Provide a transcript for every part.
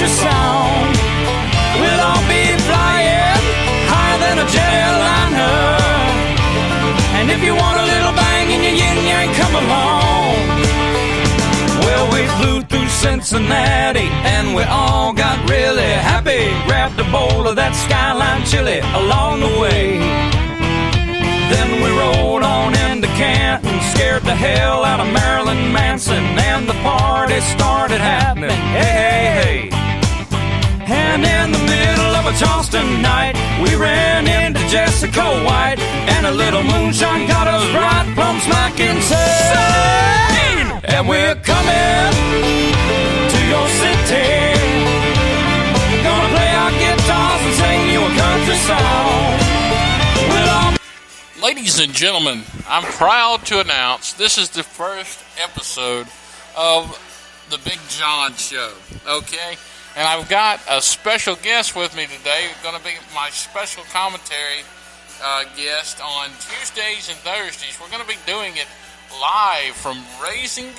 country song. We'll all be flying higher than a jet airliner. And if you want a little bang in your yin yang, come along. Well, we flew through Cincinnati and we all got really happy. Grabbed a bowl of that Skyline chili along the way. Then we rolled on into Canton, scared the hell out of Marilyn Manson, and the party started happening. Hey, hey, hey. And in the middle of a Charleston night, we ran into Jessica White, and a little moonshine got us right plumb smack insane. And we're coming to your city, gonna play our guitars and sing you a country song. We'll all... Ladies and gentlemen, I'm proud to announce this is the first episode of the Big John Show, okay? And I've got a special guest with me today. It's going to be my special commentary guest on Tuesdays and Thursdays. We're going to be doing it live from Raising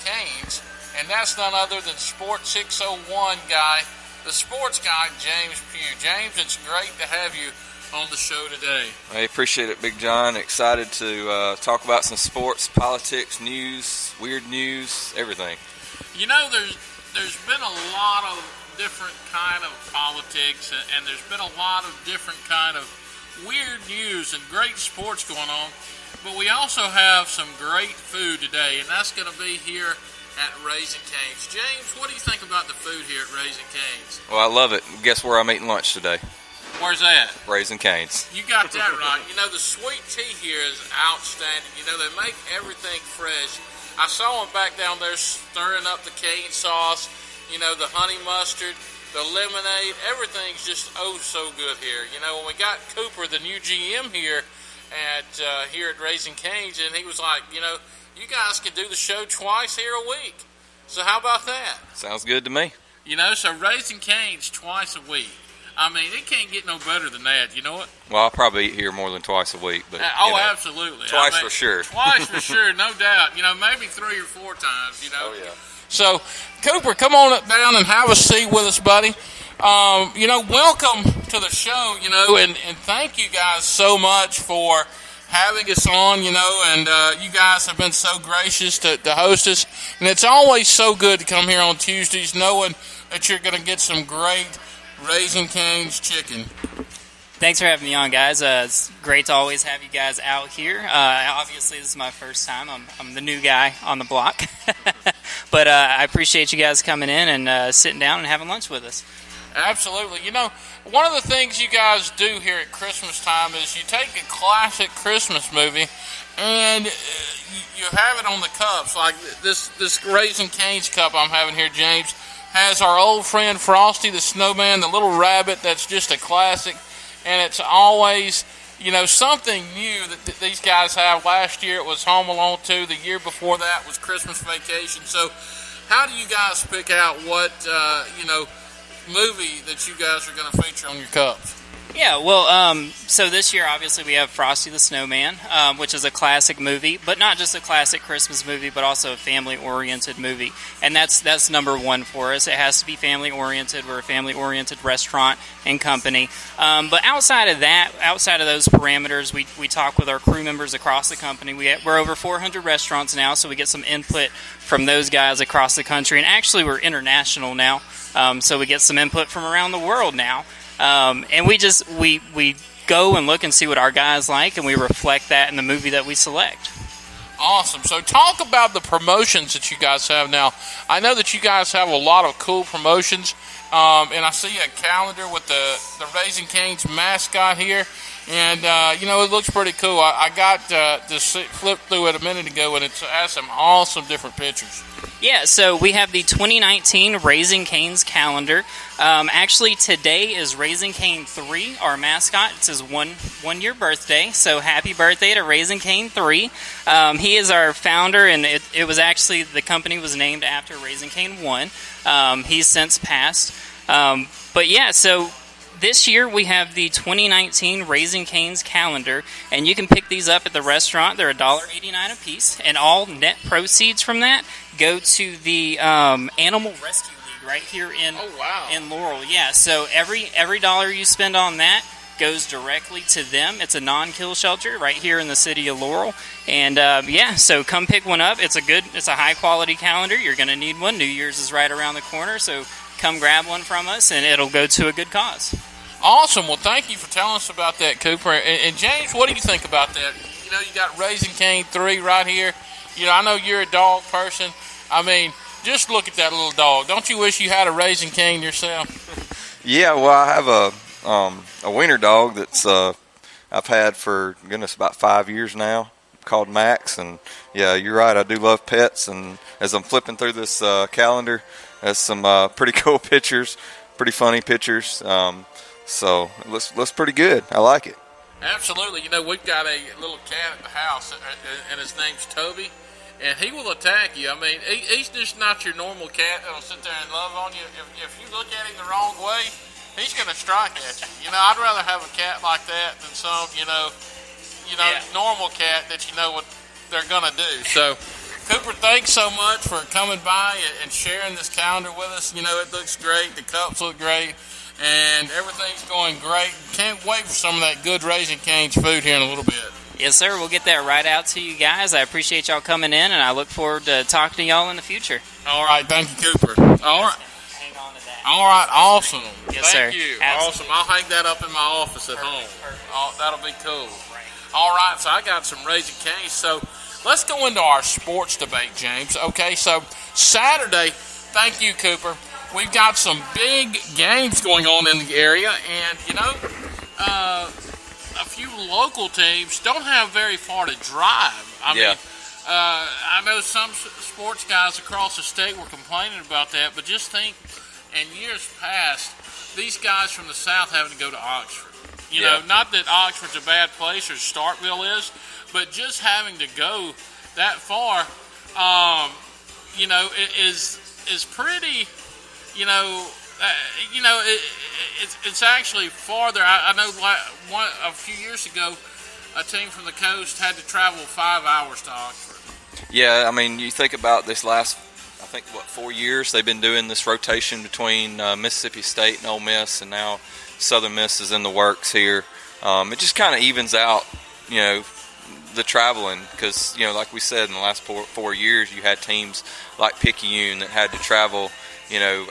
Cane's, and that's none other than Sports 601 guy, the sports guy, James Pugh. James, it's great to have you on the show today. I appreciate it, Big John. Excited to talk about some sports, politics, news, weird news, everything. You know, there's been a lot of different kind of politics, and there's been a lot of different kind of weird news and great sports going on, but we also have some great food today, and that's going to be here at Raising Cane's. James, what do you think about the food here at Raising Cane's? Well, I love it. Guess where I'm eating lunch today? Where's that? Raising Cane's. You got that right. You know, the sweet tea here is outstanding. You know, they make everything fresh. I saw them back down there stirring up the cane sauce, you know, the honey mustard, the lemonade. Everything's just oh so good here. You know, when we got Cooper, the new GM here at Raising Cane's, and he was like, you know, you guys can do the show twice here a week. So how about that? Sounds good to me. You know, so Raising Cane's twice a week. I mean, it can't get no better than that, you know what? Well, I'll probably eat here more than twice a week. But absolutely. Twice for sure. Twice for sure, no doubt. You know, maybe 3 or 4 times, you know. Oh, yeah. So, Cooper, come on up down and have a seat with us, buddy. You know, welcome to the show, you know, and thank you guys so much for having us on, you know, and you guys have been so gracious to host us. And it's always so good to come here on Tuesdays knowing that you're going to get some great Raising Cane's chicken. Thanks for having me on, guys. It's great to always have you guys out here. Obviously, this is my first time. I'm the new guy on the block. But I appreciate you guys coming in and sitting down and having lunch with us. Absolutely. You know, one of the things you guys do here at Christmas time is you take a classic Christmas movie and you have it on the cups. Like this Raising Cane's cup I'm having here, James, has our old friend Frosty the Snowman, the little rabbit that's just a classic. And it's always, you know, something new that these guys have. Last year it was Home Alone 2. The year before that was Christmas Vacation. So how do you guys pick out what, you know, movie that you guys are going to feature on your cups? Yeah, well, so this year, obviously, we have Frosty the Snowman, which is a classic movie, but not just a classic Christmas movie, but also a family-oriented movie. And that's number one for us. It has to be family-oriented. We're a family-oriented restaurant and company. But outside of that, outside of those parameters, we talk with our crew members across the company. We're over 400 restaurants now, so we get some input from those guys across the country. And actually, we're international now, so we get some input from around the world now. And we go and look and see what our guys like, and we reflect that in the movie that we select. Awesome. So talk about the promotions that you guys have now. I know that you guys have a lot of cool promotions, and I see a calendar with the Raising Cane's mascot here, and, you know, it looks pretty cool. I got to flip through it a minute ago, and it has some awesome different pictures. Yeah, so we have the 2019 Raising Cane's calendar. Actually, today is Raising Cane 3, our mascot. It's his one-year birthday, so happy birthday to Raising Cane 3. He is our founder, and it was actually, the company was named after Raising Cane 1. He's since passed. But yeah, so this year we have the 2019 Raising Cane's calendar, and you can pick these up at the restaurant. They're $1.89 a piece, and all net proceeds from that go to the Animal Rescue League right here in wow. in Laurel. Yeah, so every dollar you spend on that goes directly to them. It's a non-kill shelter right here in the city of Laurel, and so come pick one up. It's a high quality calendar. You're going to need one. New Year's is right around the corner, so come grab one from us, and it'll go to a good cause. Awesome. Well, thank you for telling us about that, Cooper. And James, what do you think about that? You know, you got Raising Cane 3 right here. You know, I know you're a dog person. I mean, just look at that little dog. Don't you wish you had a Raising Cane yourself? Yeah, well, I have a wiener dog that's I've had for about 5 years now, called Max. And yeah, you're right, I do love pets. And as I'm flipping through this calendar, there's some pretty cool pictures, pretty funny pictures. So it looks pretty good. I like it. Absolutely. You know, we've got a little cat at the house, and his name's Toby, and he will attack you. I mean, he's just not your normal cat that'll sit there and love on you. If you look at him the wrong way, he's going to strike at you. You know, I'd rather have a cat like that than some, normal cat that you know what they're going to do. So, Cooper, thanks so much for coming by and sharing this calendar with us. You know, it looks great. The cups look great. And everything's going great. Can't wait for some of that good Raising Cane's food here in a little bit. Yes, sir. We'll get that right out to you guys. I appreciate y'all coming in, and I look forward to talking to y'all in the future. All right. Thank you, Cooper. All right. Hang on to that. All right. Awesome. Yes, Thank sir. you. Absolutely. Awesome. I'll hang that up in my office at home. Perfect. That'll be cool. Right. All right. So I got some Raising Cane's. So let's go into our sports debate, James. Okay. So Saturday, thank you, Cooper. We've got some big games going on in the area, and, a few local teams don't have very far to drive. I mean, I know some sports guys across the state were complaining about that, but just think, in years past, these guys from the South having to go to Oxford. You know, not that Oxford's a bad place or Starkville is, but just having to go that far, is pretty... it's actually farther. I know a few years ago, a team from the coast had to travel 5 hours to Oxford. Yeah, I mean, you think about this last, 4 years, they've been doing this rotation between Mississippi State and Ole Miss, and now Southern Miss is in the works here. It just kind of evens out, the traveling, because, like we said, in the last 4 years, you had teams like Picayune that had to travel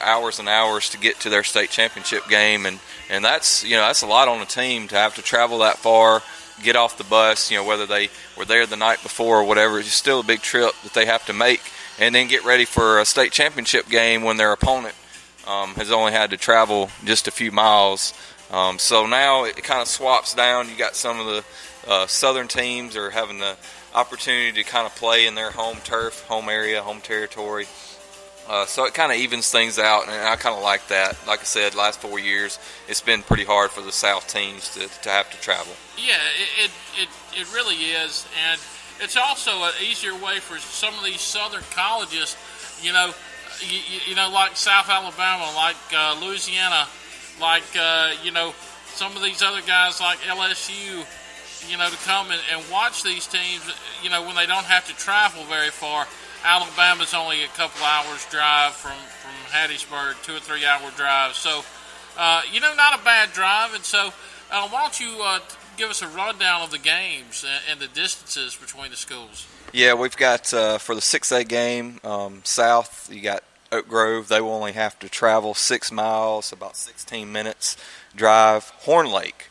hours and hours to get to their state championship game, and that's a lot on a team to have to travel that far, get off the bus, whether they were there the night before or whatever. It's still a big trip that they have to make, and then get ready for a state championship game when their opponent has only had to travel just a few miles. So now it kind of swaps down. You got some of the southern teams are having the opportunity to kind of play in their home turf, home area, home territory. So it kind of evens things out, and I kind of like that. Like I said, last 4 years, it's been pretty hard for the South teams to have to travel. Yeah, it really is, and it's also an easier way for some of these Southern colleges, like South Alabama, like Louisiana, like some of these other guys like LSU, to come and watch these teams, when they don't have to travel very far. Alabama's only a couple hours drive from Hattiesburg, 2 or 3 hour drive. So, not a bad drive. And so, why don't you give us a rundown of the games and the distances between the schools? Yeah, we've got, for the 6A game, South, you got Oak Grove. They will only have to travel 6 miles, about 16 minutes drive. Horn Lake,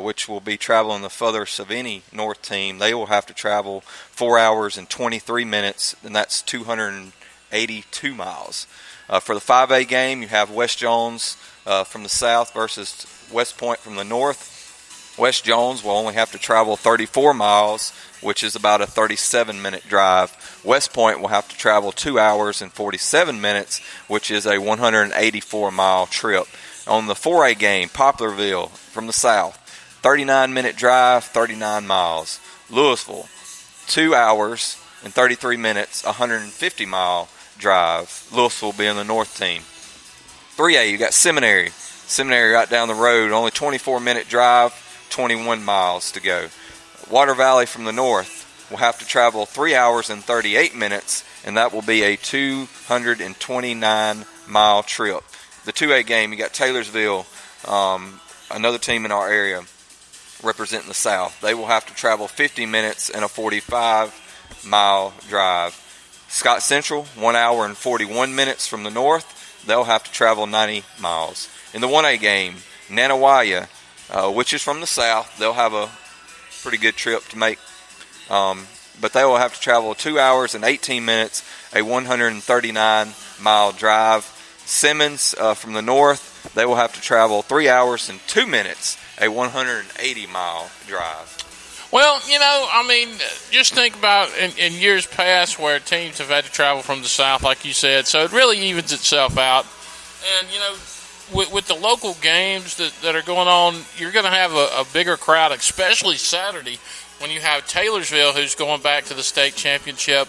which will be traveling the further Savini North team, they will have to travel 4 hours and 23 minutes, and that's 282 miles. For the 5A game, you have West Jones from the south versus West Point from the north. West Jones will only have to travel 34 miles, which is about a 37-minute drive. West Point will have to travel 2 hours and 47 minutes, which is a 184-mile trip. On the 4A game, Poplarville from the south, 39-minute drive, 39 miles. Louisville, 2 hours and 33 minutes, 150-mile drive. Louisville will be in the north team. 3A, you got Seminary. Seminary right down the road, only 24-minute drive, 21 miles to go. Water Valley from the north, will have to travel 3 hours and 38 minutes, and that will be a 229-mile trip. The 2A game, you got Taylorsville, another team in our area representing the South. They will have to travel 50 minutes and a 45-mile drive. Scott Central, 1 hour and 41 minutes from the north. They'll have to travel 90 miles. In the 1A game, Nanawaya, which is from the south, they'll have a pretty good trip to make. But they will have to travel 2 hours and 18 minutes, a 139-mile drive. Simmons from the north, they will have to travel 3 hours and 2 minutes, a 180-mile drive. Well, I mean, just think about in years past where teams have had to travel from the south, like you said, so it really evens itself out. And, with the local games that are going on, you're going to have a bigger crowd, especially Saturday, when you have Taylorsville, who's going back to the state championship,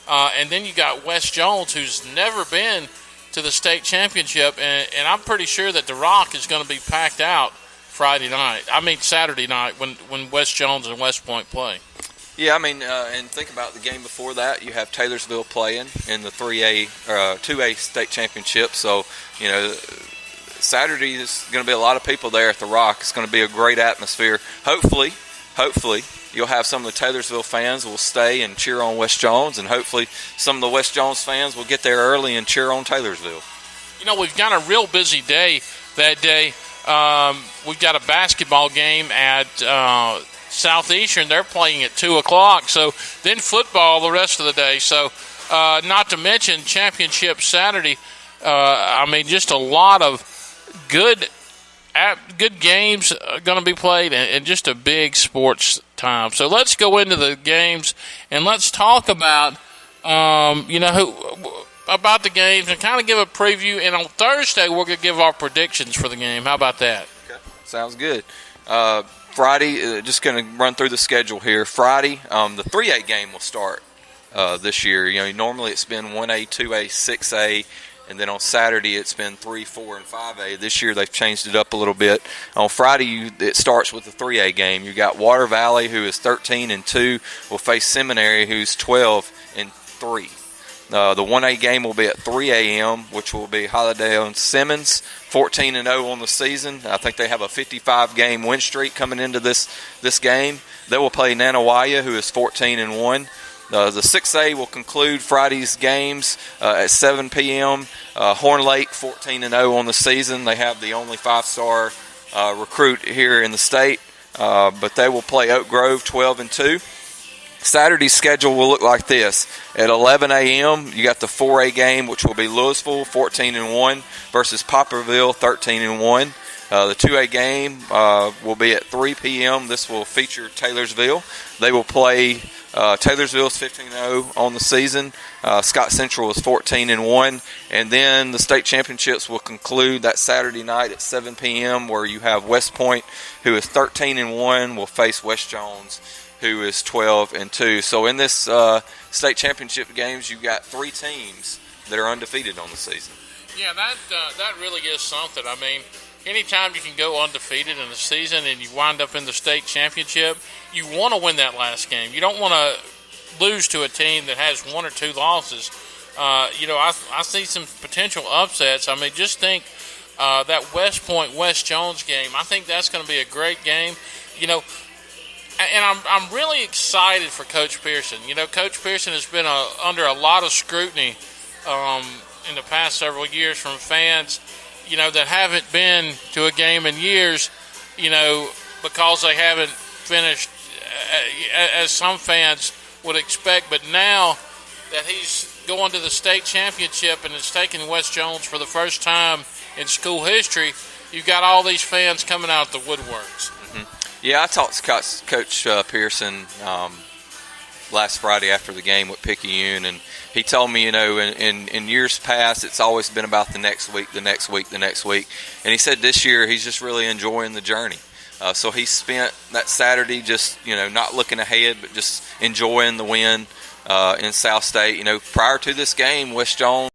and then you got West Jones, who's never been to the state championship, and I'm pretty sure that the Rock is going to be packed out Saturday night when West Jones and West Point play. Yeah, I mean, and think about the game before that. You have Taylorsville playing in the 2A state championship. So, Saturday is going to be a lot of people there at the Rock. It's going to be a great atmosphere. Hopefully, you'll have some of the Taylorsville fans will stay and cheer on West Jones, and hopefully some of the West Jones fans will get there early and cheer on Taylorsville. We've got a real busy day that day. We've got a basketball game at Southeastern. They're playing at 2 o'clock. So then football the rest of the day. So not to mention championship Saturday. Just a lot of good games going to be played and just a big sports time. So let's go into the games and let's talk about about the games and kind of give a preview. And on Thursday, we're going to give our predictions for the game. How about that? Okay. Sounds good. Friday, just going to run through the schedule here. Friday, the 3A game will start this year. Normally it's been 1A, 2A, 6A, and then on Saturday it's been 3, 4, and 5A. This year they've changed it up a little bit. On Friday, it starts with the 3A game. You got Water Valley, who is 13-2, will face Seminary, who's 12-3. The 1A game will be at 3 a.m., which will be Holiday and Simmons, 14-0 on the season. I think they have a 55-game win streak coming into this game. They will play Nanawaya, who is 14-1. The 6A will conclude Friday's games at 7 p.m. Horn Lake, 14-0 on the season. They have the only 5-star recruit here in the state, but they will play Oak Grove, 12-2. Saturday's schedule will look like this. At 11 a.m., you got the 4A game, which will be Louisville, 14-1, versus Poplarville, 13-1. The 2A game will be at 3 p.m. This will feature Taylorsville. They will play Taylorsville's 15-0 on the season. Scott Central is 14-1. And then the state championships will conclude that Saturday night at 7 p.m., where you have West Point, who is 13-1, will face West Jones, who is 12-2. So in this state championship games, you've got 3 teams that are undefeated on the season. Yeah, that really is something. Anytime you can go undefeated in the season and you wind up in the state championship, you want to win that last game. You don't want to lose to a team that has 1 or 2 losses. I see some potential upsets. Just think that West Point West Jones game. I think that's going to be a great game. And I'm really excited for Coach Pearson. Coach Pearson has been under a lot of scrutiny in the past several years from fans, that haven't been to a game in years, because they haven't finished as some fans would expect. But now that he's going to the state championship and is taking West Jones for the first time in school history, you've got all these fans coming out the woodworks. Yeah, I talked to Coach Pearson last Friday after the game with Picayune, and he told me, in years past, it's always been about the next week. And he said this year he's just really enjoying the journey. So he spent that Saturday just, not looking ahead, but just enjoying the win in South State. Prior to this game, West Jones